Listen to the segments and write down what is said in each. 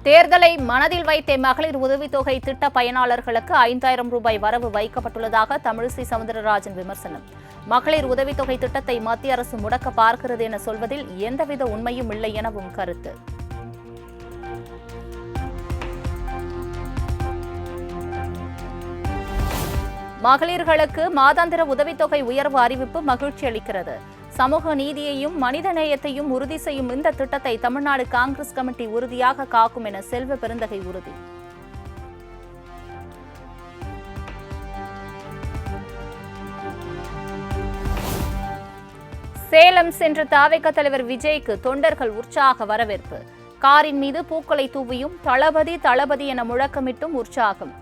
தேர்தலை மனதில் வைத்தே மகளிர் உதவித்தொகை திட்ட பயனாளர்களுக்கு 5000 ரூபாய் வரவு வைக்கப்பட்டுள்ளதாக தமிழிசை சவுந்தரராஜன் விமர்சனம். மகளிர் உதவித்தொகை திட்டத்தை மத்திய அரசு முடக்க பார்க்கிறது என சொல்வதில் எந்தவித உண்மையும் இல்லை எனவும் கருத்து. மகளிர்களுக்கு மாதாந்திர உதவித்தொகை உயர்வு அறிவிப்பு மகிழ்ச்சி அளிக்கிறது. சமூக நீதியையும் மனித நேயத்தையும் உறுதி செய்யும் இந்த திட்டத்தை தமிழ்நாடு காங்கிரஸ் கமிட்டி உறுதியாக காக்கும் என செல்வ பெருந்தகை உறுதி. சேலம் சென்ற தவிக தலைவர் விஜய்க்கு தொண்டர்கள் உற்சாக வரவேற்பு. காரின் மீது பூக்களை தூவியும் தளபதி தளபதி என முழக்கமிட்டும் உற்சாகம்.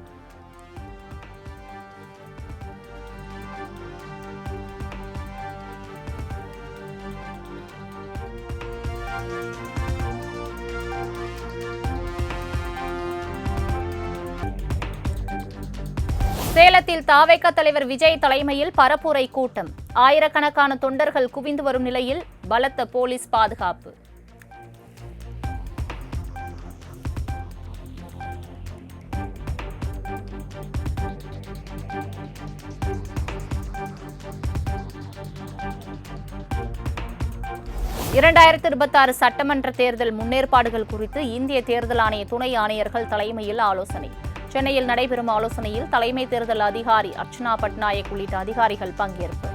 சேலத்தில் தவிக தலைவர் விஜய் தலைமையில் பரப்புரை கூட்டம். ஆயிரக்கணக்கான தொண்டர்கள் குவிந்து வரும் நிலையில் பலத்த போலீஸ் பாதுகாப்பு. (2026) சட்டமன்ற தேர்தல் முன்னேற்பாடுகள் குறித்து இந்திய தேர்தல் ஆணைய துணை ஆணையர்கள் தலைமையில் ஆலோசனை. சென்னையில் நடைபெறும் ஆலோசனையில் தலைமை தேர்தல் அதிகாரி அர்ச்சனா பட்நாயக் உள்ளிட்ட அதிகாரிகள் பங்கேற்பு.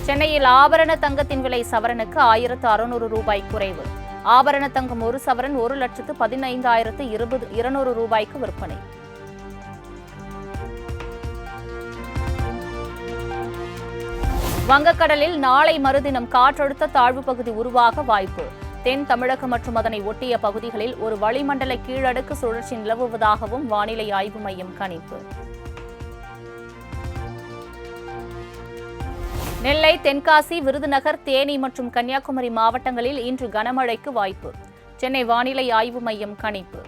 சென்னையில் ஆபரண தங்கத்தின் விலை சவரனுக்கு 1600 ரூபாய் குறைவு. ஆபரண தங்கம் ஒரு சவரன் 1,15,200 ரூபாய்க்கு விற்பனை. வங்கக்கடலில் நாளை மறுதினம் காற்றழுத்த தாழ்வு பகுதி உருவாக வாய்ப்பு. தென் தமிழகம் மற்றும் அதனை ஒட்டிய பகுதிகளில் ஒரு வளிமண்டல கீழடுக்கு சுழற்சி நிலவுவதாகவும் வானிலை ஆய்வு மையம் கணிப்பு. நெல்லை, தென்காசி, விருதுநகர், தேனி மற்றும் கன்னியாகுமரி மாவட்டங்களில் இன்று கனமழைக்கு வாய்ப்பு. சென்னை வானிலை ஆய்வு மையம் கணிப்பு.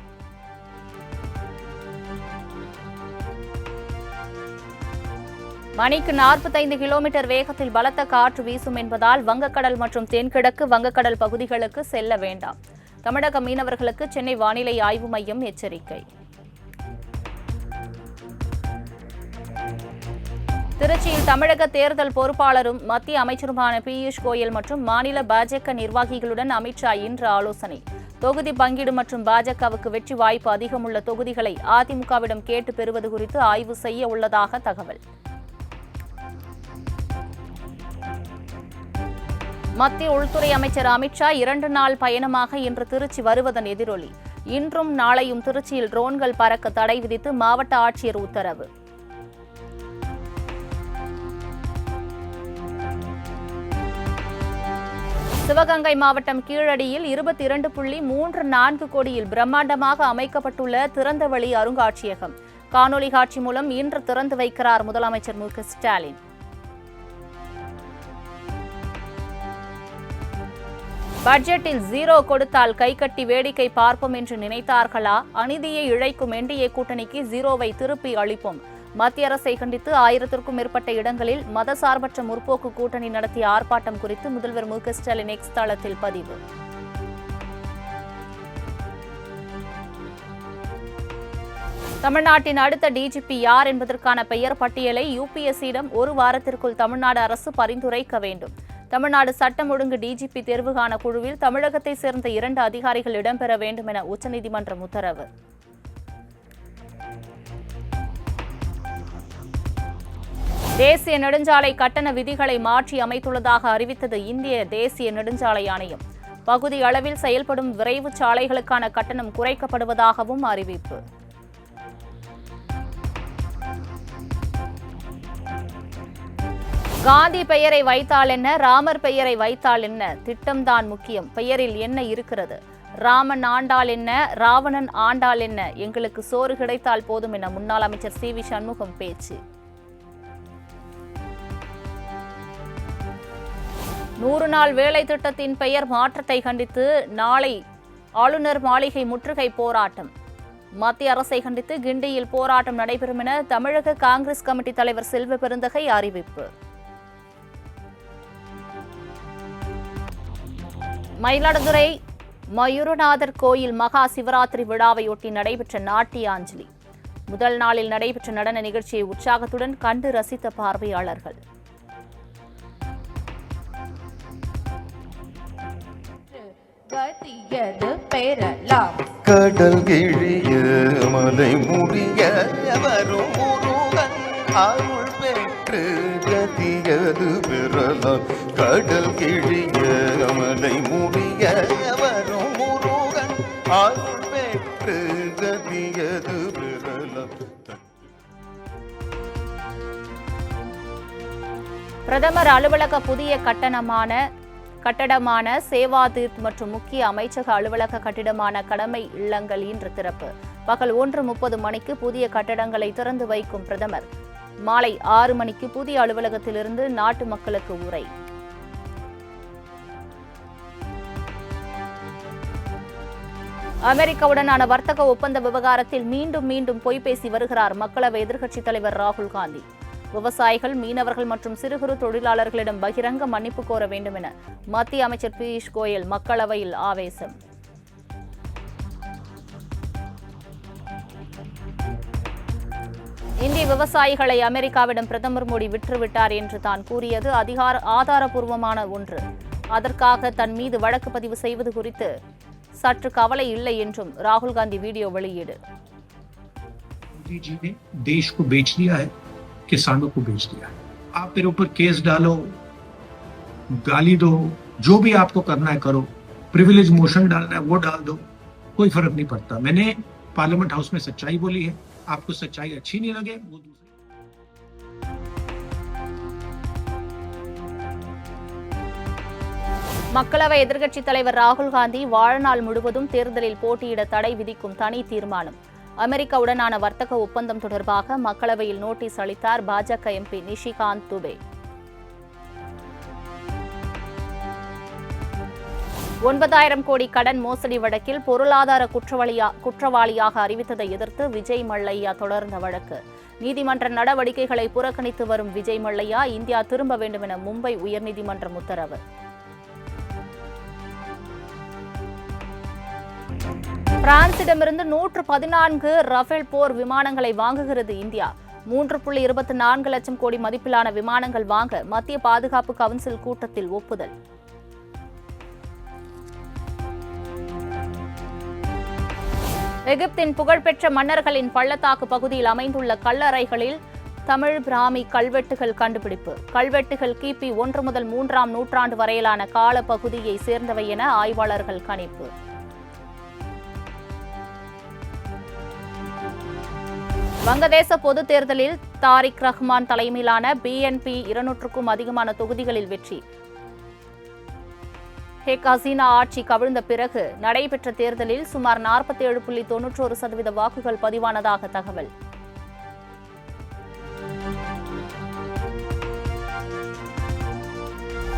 மணிக்கு 45 கிலோமீட்டர் வேகத்தில் பலத்த காற்று வீசும் என்பதால் வங்கக்கடல் மற்றும் தென்கிழக்கு வங்கக்கடல் பகுதிகளுக்கு செல்ல வேண்டாம். தமிழக மீனவர்களுக்கு சென்னை வானிலை ஆய்வு மையம் எச்சரிக்கை. திருச்சியில் தமிழக தேர்தல் பொறுப்பாளரும் மத்திய அமைச்சருமான பியூஷ் கோயல் மற்றும் மாநில பாஜக நிர்வாகிகளுடன் அமித்ஷா இன்று ஆலோசனை. தொகுதி பங்கீடு மற்றும் பாஜகவுக்கு வெற்றி வாய்ப்பு அதிகமுள்ள தொகுதிகளை அதிமுகவிடம் கேட்டு பெறுவது குறித்து ஆய்வு செய்ய உள்ளதாக தகவல். மத்திய உள்துறை அமைச்சர் அமித்ஷா 2 நாள் பயணமாக இன்று திருச்சி வருவதன் எதிரொலி. இன்றும் நாளையும் திருச்சியில் ட்ரோன்கள் பறக்க தடை விதித்து மாவட்ட ஆட்சியர் உத்தரவு. சிவகங்கை மாவட்டம் கீழடியில் 22.34 கோடியில் பிரம்மாண்டமாக அமைக்கப்பட்டுள்ள திறந்தவெளி அருங்காட்சியகம். காணொலி காட்சி மூலம் இன்று திறந்து வைக்கிறார் முதலமைச்சர் மு க ஸ்டாலின். பட்ஜெட்டில் 0 கொடுத்தால் கைகட்டி வேடிக்கை பார்ப்போம் என்று நினைத்தார்களா? அநீதியை இழைக்கும் என்டிஏ கூட்டணிக்கு 0வை திருப்பி அளிப்போம். மத்திய அரசை கண்டித்து 1000க்கும் மேற்பட்ட இடங்களில் மதசார்பற்ற முற்போக்கு கூட்டணி நடத்திய ஆர்ப்பாட்டம் குறித்து முதல்வர் மு க ஸ்டாலின் எக்ஸ் தளத்தில் பதிவு. தமிழ்நாட்டின் அடுத்த டிஜிபி யார் என்பதற்கான பெயர் பட்டியலை யுபிஎஸ்சியிடம் 1 வாரத்திற்குள் தமிழ்நாடு அரசு பரிந்துரைக்க வேண்டும். தமிழ்நாடு சட்டம் ஒழுங்கு டிஜிபி தேர்வுகாண குழுவில் தமிழகத்தை சேர்ந்த 2 அதிகாரிகள் இடம்பெற வேண்டும் என உச்சநீதிமன்றம் உத்தரவு. தேசிய நெடுஞ்சாலை கட்டண விதிகளை மாற்றி அமைத்துள்ளதாக அறிவித்தது இந்திய தேசிய நெடுஞ்சாலை ஆணையம். பகுதி அளவில் செயல்படும் விரைவு சாலைகளுக்கான கட்டணம் குறைக்கப்படுவதாகவும் அறிவிப்பு. காந்தி பெயரை வைத்தால் என்ன, ராமர் பெயரை வைத்தால் என்ன, திட்டம்தான் முக்கியம். பெயரில் என்ன இருக்கிறது? ராமன் ஆண்டால் என்ன, ராவணன் ஆண்டால் என்ன, எங்களுக்கு சோறு கிடைத்தால் போதும் என முன்னாள் அமைச்சர் சி வி சண்முகம் பேச்சு. 100 நாள் வேலை திட்டத்தின் பெயர் மாற்றத்தை கண்டித்து நாளை ஆளுநர் மாளிகை முற்றுகை போராட்டம். மத்திய அரசை கண்டித்து கிண்டியில் போராட்டம் நடைபெறும் என தமிழக காங்கிரஸ் கமிட்டி தலைவர் செல்வ பெருந்தகை அறிவிப்பு. மயிலாடுதுறை மயூரநாதர் கோயில் மகா சிவராத்திரி விழாவையொட்டி நடைபெற்ற நாட்டியாஞ்சலி. முதல் நாளில் நடைபெற்ற நடன நிகழ்ச்சியை உற்சாகத்துடன் கண்டு ரசித்த பார்வையாளர்கள். கடல் கிழிய மலை முடிய வரும் முருகன் அருள் பெற்று கதியது பெறலாம். கடல் கிழிய மலை முடிய வரும் முருகன் அருள் பெற்று கதியது பெறலாம். பிரதமர் அலுவலக புதிய கட்டடமான சேவாதீர்த் மற்றும் முக்கிய அமைச்சக அலுவலக கட்டிடமான கடமை இல்லங்கள் இன்று திறப்பு. பகல் 1:30 மணிக்கு புதிய கட்டடங்களை திறந்து வைக்கும் பிரதமர் மாலை 6 மணிக்கு புதிய அலுவலகத்திலிருந்து நாட்டு மக்களுக்கு உரை. அமெரிக்காவுடனான வர்த்தக ஒப்பந்த விவகாரத்தில் மீண்டும் பொய் பேசி வருகிறார் மக்களவை எதிர்க்கட்சித் தலைவர் ராகுல் காந்தி. விவசாயிகள், மீனவர்கள் மற்றும் சிறு குறு தொழிலாளர்களிடம் பகிரங்க மன்னிப்பு கோர வேண்டும் என மத்திய அமைச்சர் பியூஷ் கோயல் மக்களவையில் ஆவேசம். இந்திய விவசாயிகளை அமெரிக்காவிடம் பிரதமர் மோடி விற்றுவிட்டார் என்று தான் கூறியது ஆதாரபூர்வமான ஒன்று. அதற்காக தன் மீது வழக்கு பதிவு செய்வது குறித்து சற்று கவலை இல்லை என்றும் ராகுல் காந்தி வீடியோ வெளியீடு. किसानों को बेच दिया। आप मेरे ऊपर केस डालो, गाली दो, जो भी आपको करना है करो, प्रिविलेज मोशन डालना है वो डाल दो, कोई फर्क नहीं पड़ता। मैंने पार्लियामेंट हाउस में सच्चाई बोली है। आपको सच्चाई अच्छी नहीं लगे वो दूसरी। மக்களவை எதிர்க்கட்சித் தலைவர் ராகுல் காந்தி வாழ்நாள் முழுவதும் தேர்தலில் போட்டியிட தடை விதிக்கும் தனி தீர்மானம். அமெரிக்காவுடனான வர்த்தக ஒப்பந்தம் தொடர்பாக மக்களவையில் நோட்டீஸ் அளித்தார் பாஜக எம்பி நிஷிகாந்த் துபே. 9,000 கோடி கடன் மோசடி வழக்கில் பொருளாதார குற்றவாளியாக அறிவித்ததை எதிர்த்து விஜய் மல்லையா தொடர்ந்த வழக்கு. நீதிமன்ற நடவடிக்கைகளை புறக்கணித்து வரும் விஜய் மல்லையா இந்தியா திரும்ப வேண்டும் என மும்பை உயர்நீதிமன்றம் உத்தரவு. பிரான்சிடமிருந்து 114 ரஃபேல் போர் விமானங்களை வாங்குகிறது இந்தியா. 3.24 லட்சம் கோடி மதிப்பிலான விமானங்கள் வாங்க மத்திய பாதுகாப்பு கவுன்சில் கூட்டத்தில் ஒப்புதல். எகிப்தின் புகழ்பெற்ற மன்னர்களின் பள்ளத்தாக்கு பகுதியில் அமைந்துள்ள கல்லறைகளில் தமிழ் பிராமி கல்வெட்டுகள் கண்டுபிடிப்பு. கல்வெட்டுகள் கிபி 1 முதல் 3ஆம் நூற்றாண்டு வரையிலான கால பகுதியை சேர்ந்தவை என ஆய்வாளர்கள் கணிப்பு. வங்கதேச பொதுத் தேர்தலில் தாரிக் ரஹ்மான் தலைமையிலான பிஎன்பி 200க்கும் அதிகமான தொகுதிகளில் வெற்றி. ஷேக் ஹசீனா ஆட்சி கவிழ்ந்த பிறகு நடைபெற்ற தேர்தலில் சுமார் 47.91% வாக்குகள் பதிவானதாக தகவல்.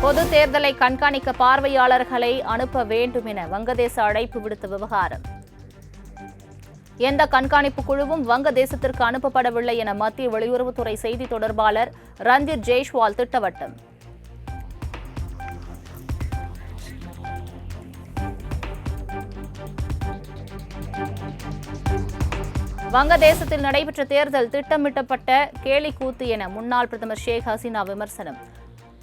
பொது தேர்தலை கண்காணிக்க பார்வையாளர்களை அனுப்ப வேண்டும் என வங்கதேச அழைப்பு விடுத்த விவகாரம். எந்த கண்காணிப்பு குழுவும் வங்கதேசத்திற்கு அனுப்பப்படவில்லை என மத்திய வெளியுறவுத்துறை செய்தி தொடர்பாளர் ரந்தீர் ஜெய்ஷ்வால் திட்டவட்டம். வங்கதேசத்தில் நடைபெற்ற தேர்தல் திட்டமிட்டப்பட்ட கேலிக்கூத்து என முன்னாள் பிரதமர் ஷேக் ஹசீனா விமர்சனம்.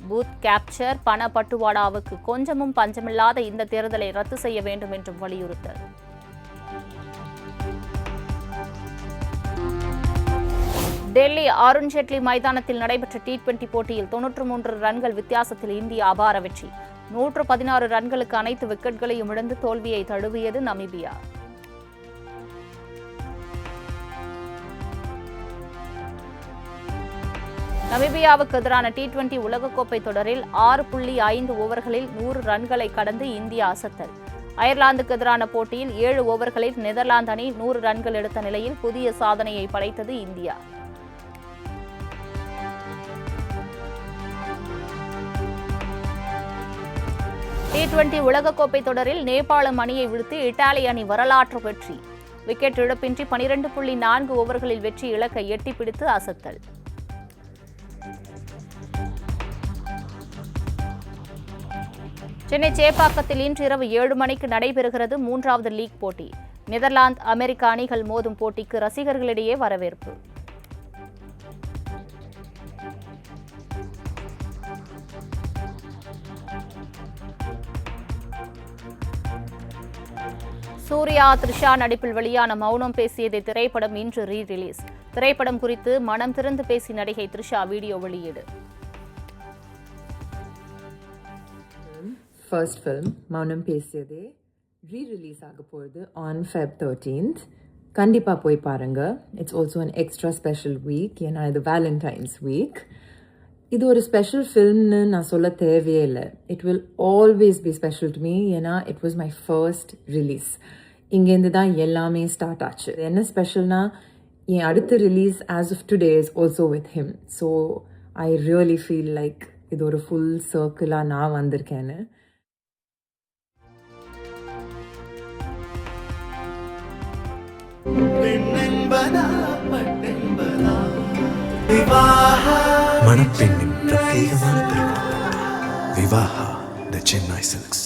பூத் கேப்சர், பண பட்டுவாடாவுக்கு கொஞ்சமும் பஞ்சமில்லாத இந்த தேர்தலை ரத்து செய்ய வேண்டும் என்றும் வலியுறுத்தல். டெல்லி அருண்ஜேட்லி மைதானத்தில் நடைபெற்ற T20 போட்டியில் 93 ரன்கள் வித்தியாசத்தில் இந்தியா அபார வெற்றி. 116 ரன்களுக்கு அனைத்து விக்கெட்களையும் இழந்து தோல்வியை தழுவியது நமீபியா. நமீபியாவுக்கு எதிரான T20 உலகக்கோப்பை தொடரில் 6.5 ஓவர்களில் 100 ரன்களை கடந்து இந்தியா அசத்தல். அயர்லாந்துக்கு எதிரான போட்டியில் 7 ஓவர்களில் நெதர்லாந்து அணி 100 ரன்கள் எடுத்த நிலையில் புதிய சாதனையை படைத்தது இந்தியா. T20 உலகக்கோப்பை தொடரில் நேபாளம் அணியை வீழ்த்தி இத்தாலி அணி வரலாற்று வெற்றி. விக்கெட் இழப்பின்றி 12.4 ஓவர்களில் வெற்றி இலக்கை எட்டிப் பிடித்து அசத்தல். சென்னை சேப்பாக்கத்தில் இன்று இரவு 7 மணிக்கு நடைபெறுகிறது 3வது லீக் போட்டி. நெதர்லாந்து அமெரிக்க அணிகள் மோதும் போட்டிக்கு ரசிகர்களிடையே வரவேற்பு. சூர்யா த்ரிஷா நடிப்பில் வெளியான மௌனம் பேசியதை திரைப்படம் இன்று ரீ-ரிலீஸ். திரைப்படம் குறித்து மனம் திறந்து பேசி நடிகை த்ரிஷா வீடியோ வெளியீடு. First film, Maunam Pesiyade, re-release ஆகப்போகுது on Feb 13th. கண்டிப்பா போய் பாருங்க. It's also an extra special week, ஏன்னா இது Valentine's week. இது ஒரு ஸ்பெஷல் ஃபில்ம்னு நான் சொல்ல தேவையே இல்லை. It will always be special to me, ஏன்னா it was my first release. இங்கேருந்து தான் எல்லாமே ஸ்டார்ட் ஆச்சு. என்ன ஸ்பெஷல்னா என் அடுத்த release as of today is also with him. So I really feel like இது ஒரு ஃபுல் சர்க்கிளாக நான் வந்திருக்கேன்னு. மணப்பெண்ணின் பிரத்யேகமான திருமணம் விவாஹா தி சென்னை சில்க்ஸ்.